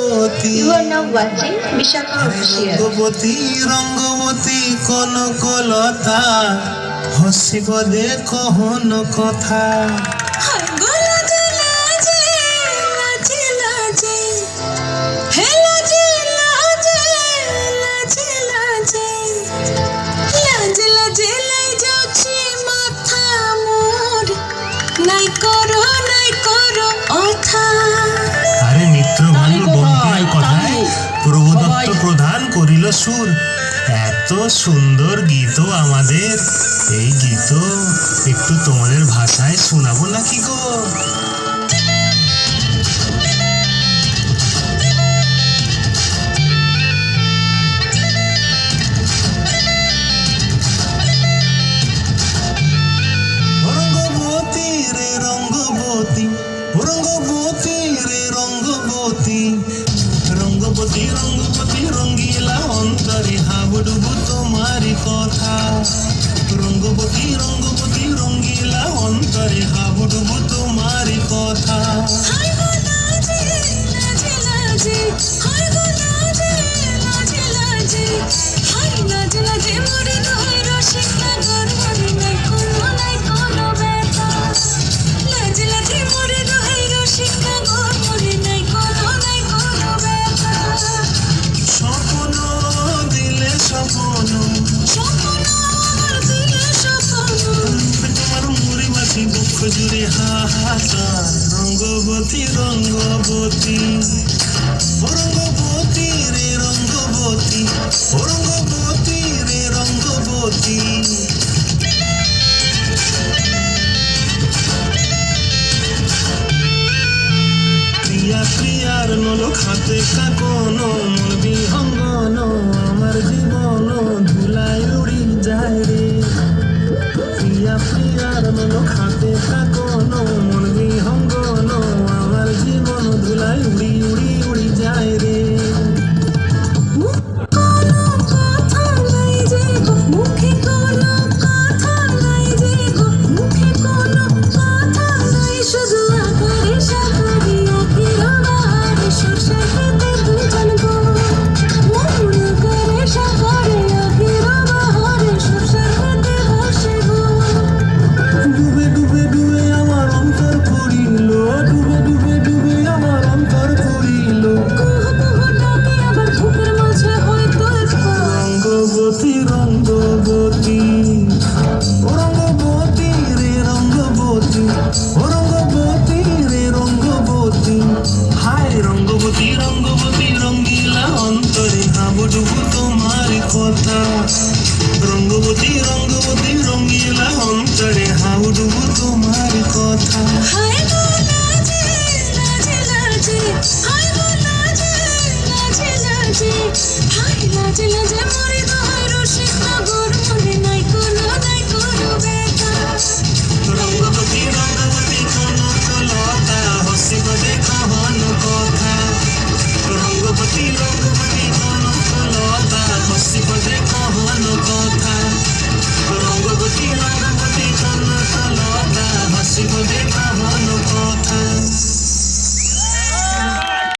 You are now watching Vishaka Official. Rangabati Rangabati Kanaklata হসিব দে কহন কথা আরে মিত্র ভালো বন্টির কথায় প্রভুদত্ত প্রধান করিল সুর। এত সুন্দর গীত আমাদের, এই গীত একটু তোমাদের ভাষায় শোনাবো নাকি গো? রঙ্গবতী রে রঙ্গবতী, রঙ্গবতী রে রঙ্গবতী, রঙ্গবতী রঙ্গবতী রঙ্গিলা অন্তরে হাবুডুবু তোমারি কথা। রঙ্গবতী রঙ্গবতী রঙ্গিলা অন্তরে হাবুডুবু তোমারি কথা। জুড়ে হাহাকার রঙ্গবতী রঙ্গবতী, রঙ্গবতী রে রঙ্গবতী, রঙ্গবতী রে রঙ্গবতী। প্রিয়া প্রিয়ার নলক হাতে কাকন মন বিহঙ্গন, আমার জীবন ধুলায় উড়ি যায় রে। প্রিয়া প্রিয়ার নলক হাতে কাকন মন বিহঙ্গন, আমার জীবন ধুলায় উড়ি উড়ি উড়ি যায় রে। রঙ্গবতী রঙ্গবতী রে রঙ্গবতী, রঙ্গবতী রে রঙ্গবতী, হায় রঙ্গবতী রঙ্গবতী রঙ্গিলা অন্তরে হাবুডুবু তোমার কথা। রঙ্গবতী রঙ্গবতী রঙ্গিলা অন্তরে হাবুডুবু তোমার কথা। হায় লাজে লাজে মরে